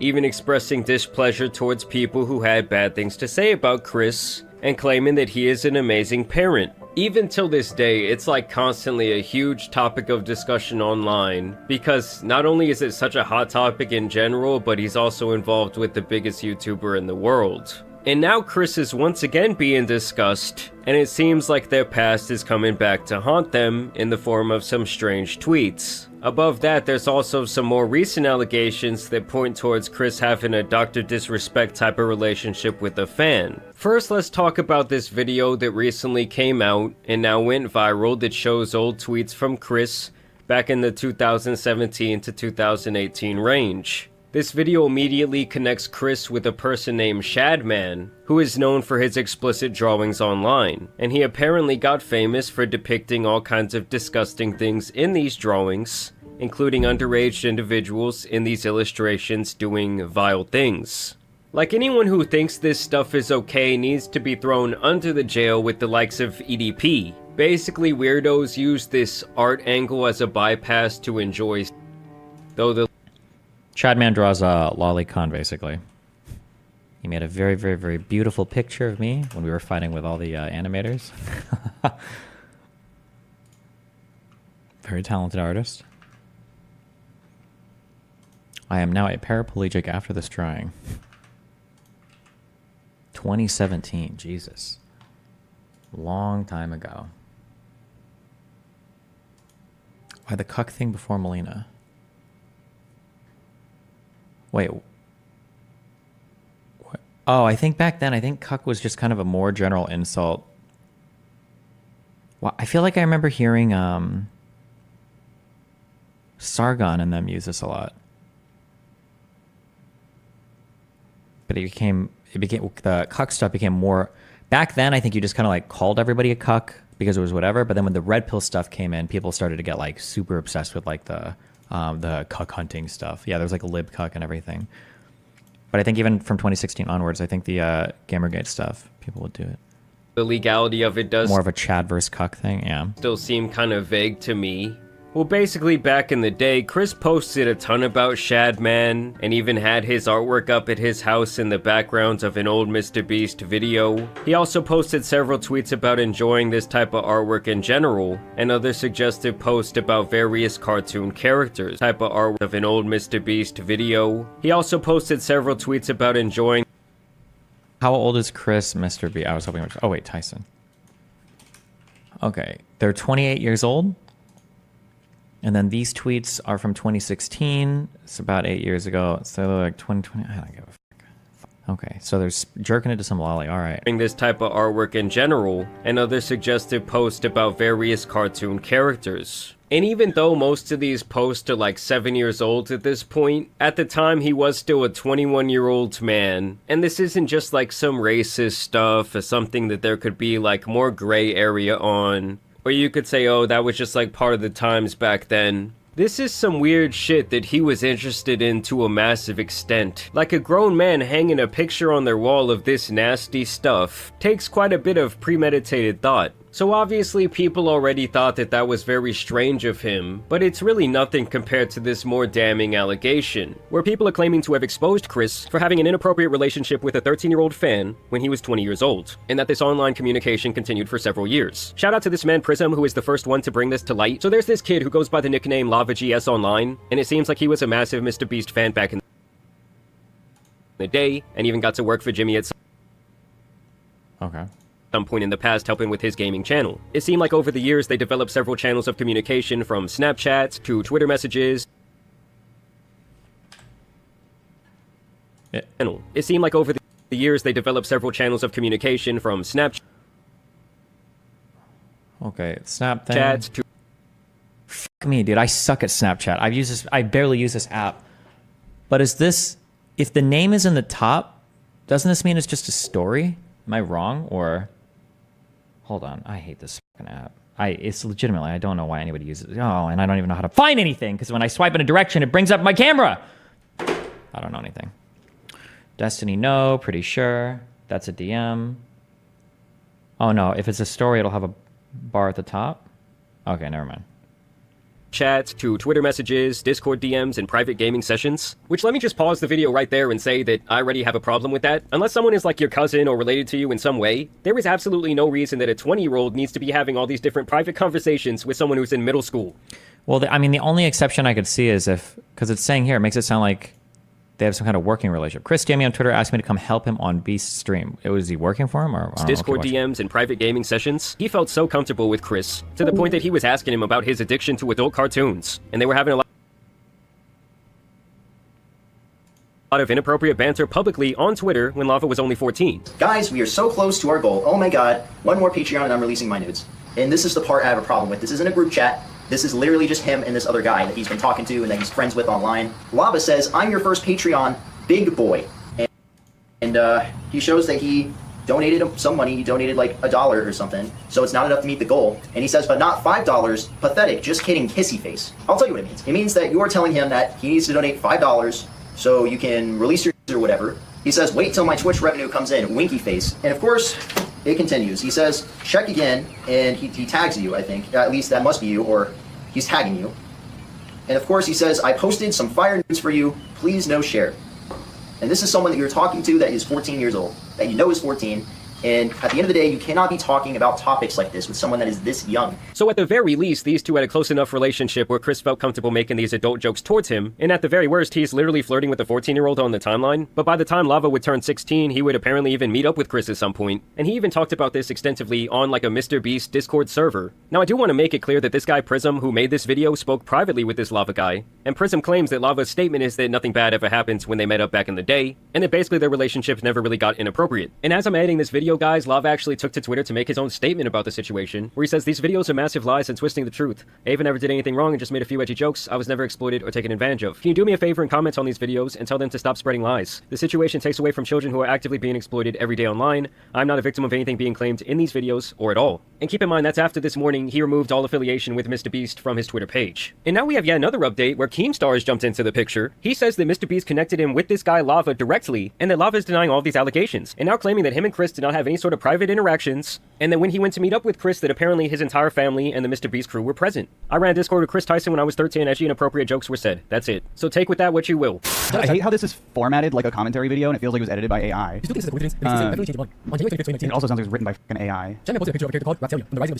even expressing displeasure towards people who had bad things to say about Kris, and claiming that he is an amazing parent. Even till this day, it's like constantly a huge topic of discussion online, because not only is it such a hot topic in general, but he's also involved with the biggest YouTuber in the world. And now Kris is once again being discussed, and it seems like their past is coming back to haunt them in the form of some strange tweets. Above that, there's also some more recent allegations that point towards Kris having a Dr. Disrespect type of relationship with a fan. First, let's talk about this video that recently came out and now went viral that shows old tweets from Kris back in the 2017 to 2018 range. This video immediately connects Kris with a person named Shadman, who is known for his explicit drawings online, and he apparently got famous for depicting all kinds of disgusting things in these drawings, including underage individuals in these illustrations doing vile things. Like, anyone who thinks this stuff is okay needs to be thrown under the jail with the likes of EDP. Basically, weirdos use this art angle as a bypass to enjoy, though the Chadman draws a lolicon, basically. He made a very, very, very beautiful picture of me when we were fighting with all the animators. Very talented artist. I am now a paraplegic after this drawing. 2017, Jesus. Long time ago. Why the cuck thing before Melina? Wait. What? Oh, I think back then, I think cuck was just kind of a more general insult. Well, I feel like I remember hearing Sargon and them use this a lot. But the cuck stuff became more, back then I think you just kind of like called everybody a cuck because it was whatever, but then when the red pill stuff came in, people started to get like super obsessed with like the cuck hunting stuff. Yeah, there's like a lib cuck and everything. But I think even from 2016 onwards, I think the Gamergate stuff, people would do it. The legality of it does more of a Chad versus cuck thing, yeah. Still seem kind of vague to me. Well, basically back in the day, Kris posted a ton about Shadman, and even had his artwork up at his house in the background of an old MrBeast video. He also posted several tweets about enjoying this type of artwork in general, and other suggestive posts about various cartoon characters. Type of artwork of an old MrBeast video. He also posted several tweets about enjoying. How old is Kris, Mr. B? I was hoping. Oh wait, Tyson. Okay, they're 28 years old. And then these tweets are from 2016. It's about 8 years ago. So they're like 2020. I don't give a fuck. Okay, so they're jerking into some lolly. All right. This type of artwork in general, and other suggestive posts about various cartoon characters. And even though most of these posts are like 7 years old at this point, at the time he was still a 21-year-old man. And this isn't just like some racist stuff or something that there could be like more gray area on. Or you could say, oh, that was just like part of the times back then. This is some weird shit that he was interested in to a massive extent. Like, a grown man hanging a picture on their wall of this nasty stuff takes quite a bit of premeditated thought. So obviously people already thought that that was very strange of him, but it's really nothing compared to this more damning allegation, where people are claiming to have exposed Kris for having an inappropriate relationship with a 13-year-old fan when he was 20 years old, and that this online communication continued for several years. Shout out to this man Prism, who is the first one to bring this to light. So there's this kid who goes by the nickname LavaGS online, and it seems like he was a massive MrBeast fan back in the day, and even got to work for Jimmy at some point in the past helping with his gaming channel. It seemed like over the years they developed several channels of communication, from Snapchats to Twitter messages. It seemed like over the years they developed several channels of communication, from Snapchat. Okay, Snap thing. Chats to. Fuck me, dude. I suck at Snapchat. I barely use this app. But is this, if the name is in the top, doesn't this mean it's just a story? Am I wrong? Or hold on, I hate this fucking app. It's legitimately, I don't know why anybody uses it. Oh, and I don't even know how to find anything, because when I swipe in a direction, it brings up my camera. I don't know anything. Destiny, no, pretty sure. That's a DM. Oh no, if it's a story, it'll have a bar at the top. Okay, never mind. chats to Twitter messages, Discord DMs, and private gaming sessions. Which, let me just pause the video right there and say that I already have a problem with that. Unless someone is like your cousin or related to you in some way, there is absolutely no reason that a 20-year-old needs to be having all these different private conversations with someone who's in middle school. Well, I mean, the only exception I could see is if, because it's saying here, it makes it sound like they have some kind of working relationship. Chris DM'd me on Twitter, asked me to come help him on Beast's stream. Was he working for him? Or Discord DMs and private gaming sessions. He felt so comfortable with Kris, to the point that he was asking him about his addiction to adult cartoons. And they were having a lot of inappropriate banter publicly on Twitter when Lava was only 14. Guys, we are so close to our goal. Oh my god, one more Patreon and I'm releasing my nudes. And this is the part I have a problem with. This isn't a group chat. This is literally just him and this other guy that he's been talking to and that he's friends with online. Lava says, I'm your first Patreon, big boy. And he shows that he donated some money. He donated like $1 or something. So it's not enough to meet the goal. And he says, but not $5. Pathetic. Just kidding. Kissy face. I'll tell you what it means. It means that you are telling him that he needs to donate $5 so you can release your or whatever. He says, wait till my Twitch revenue comes in. Winky face. And of course, it continues. He says, check again. And he tags you, I think. At least that must be you, or he's tagging you. And of course, he says, I posted some fire news for you. Please no share. And this is someone that you're talking to that is 14 years old, that you know is 14. And at the end of the day, you cannot be talking about topics like this with someone that is this young. So at the very least, these two had a close enough relationship where Kris felt comfortable making these adult jokes towards him, and at the very worst, he's literally flirting with a 14-year-old on the timeline. But by the time Lava would turn 16, he would apparently even meet up with Kris at some point, and he even talked about this extensively on like a MrBeast Discord server. Now I do want to make it clear that this guy Prism, who made this video, spoke privately with this Lava guy, and Prism claims that Lava's statement is that nothing bad ever happened when they met up back in the day, and that basically their relationship never really got inappropriate. And as I'm editing this video, guys, Lava actually took to Twitter to make his own statement about the situation, where he says these videos are massive lies and twisting the truth. Ava never did anything wrong and just made a few edgy jokes. I was never exploited or taken advantage of. Can you do me a favor and comment on these videos and tell them to stop spreading lies? The situation takes away from children who are actively being exploited every day online. I'm not a victim of anything being claimed in these videos or at all. And keep in mind that's after this morning he removed all affiliation with MrBeast from his Twitter page. And now we have yet another update where Keemstar has jumped into the picture. He says that MrBeast connected him with this guy Lava directly, and that Lava is denying all these allegations, and now claiming that him and Kris did not have any sort of private interactions, and that when he went to meet up with Kris that apparently his entire family and the MrBeast crew were present. I ran Discord with Kris Tyson when I was 13, edgy and inappropriate jokes were said. That's it. So take with that what you will. I hate how this is formatted like a commentary video and it feels like it was edited by AI. It also sounds like it was written by fucking AI.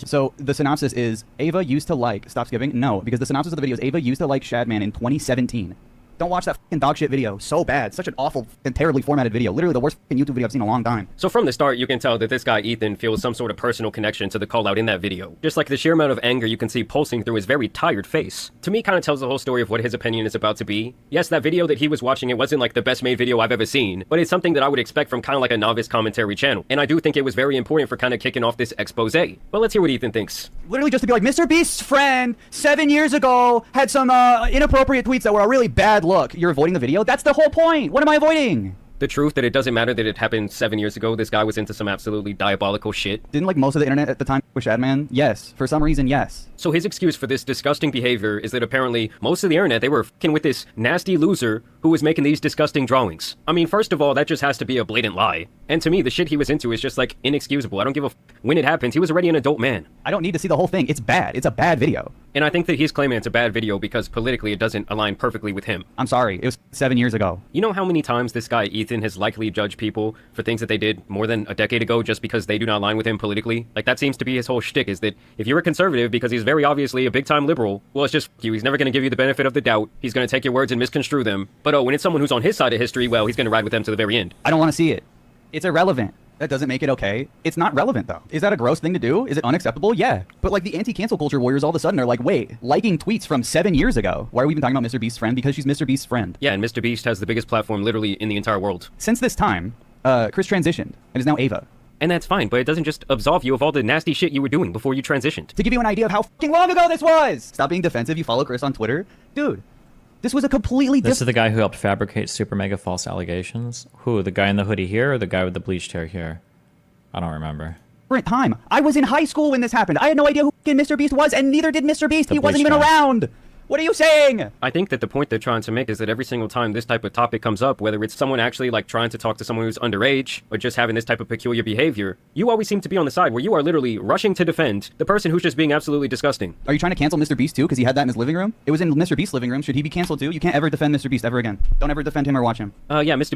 So the synopsis is, Ava used to like... Stop skipping? No, because the synopsis of the video is Ava used to like Shadman in 2017. Don't watch that fucking dog shit video. So bad. Such an awful and terribly formatted video. Literally the worst fucking YouTube video I've seen in a long time. So from the start, you can tell that this guy Ethan feels some sort of personal connection to the call out in that video. Just like the sheer amount of anger you can see pulsing through his very tired face. To me, kind of tells the whole story of what his opinion is about to be. Yes, that video that he was watching, it wasn't like the best made video I've ever seen, but it's something that I would expect from kind of like a novice commentary channel. And I do think it was very important for kind of kicking off this expose. But let's hear what Ethan thinks. Literally just to be like, MrBeast's friend 7 years ago had some inappropriate tweets that were a really bad look. You're avoiding the video? That's the whole point. What am I avoiding? The truth that it doesn't matter that it happened 7 years ago. This guy was into some absolutely diabolical shit. Didn't like most of the internet at the time with Shadman? Yes. For some reason, yes. So his excuse for this disgusting behavior is that apparently most of the internet, they were f***ing with this nasty loser who was making these disgusting drawings. I mean, first of all, that just has to be a blatant lie. And to me, the shit he was into is just like inexcusable. I don't give a f***. When it happened, he was already an adult man. I don't need to see the whole thing. It's bad. It's a bad video. And I think that he's claiming it's a bad video because politically it doesn't align perfectly with him. I'm sorry. It was 7 years ago. You know how many times this guy Ethan has likely judged people for things that they did more than a decade ago just because they do not align with him politically? Like, that seems to be his whole shtick, is that if you're a conservative because he's very obviously a big-time liberal, well, it's just f*** you. He's never going to give you the benefit of the doubt. He's going to take your words and misconstrue them. But oh, when it's someone who's on his side of history, well, he's going to ride with them to the very end. I don't want to see it. It's irrelevant. That doesn't make it okay. It's not relevant, though. Is that a gross thing to do? Is it unacceptable? Yeah. But, like, the anti-cancel culture warriors all of a sudden are like, wait, liking tweets from 7 years ago. Why are we even talking about MrBeast's friend? Because she's MrBeast's friend. Yeah, and MrBeast has the biggest platform literally in the entire world. Since this time, Kris transitioned and is now Ava. And that's fine, but it doesn't just absolve you of all the nasty shit you were doing before you transitioned. To give you an idea of how fucking long ago this was! Stop being defensive. You follow Kris on Twitter. Dude, this was a completely different... This is the guy who helped fabricate super mega false allegations? Who, the guy in the hoodie here or the guy with the bleached hair here? I don't remember. Time. I was in high school when this happened. I had no idea who fucking MrBeast was, and neither did MrBeast. He wasn't even around. What are you saying? I think that the point they're trying to make is that every single time this type of topic comes up, whether it's someone actually like trying to talk to someone who's underage or just having this type of peculiar behavior, you always seem to be on the side where you are literally rushing to defend the person who's just being absolutely disgusting. Are you trying to cancel Mr. Beast too? Because he had that in his living room? It was in Mr. Beast's living room. Should he be canceled too? You can't ever defend Mr. Beast ever again. Don't ever defend him or watch him. Yeah, Mr.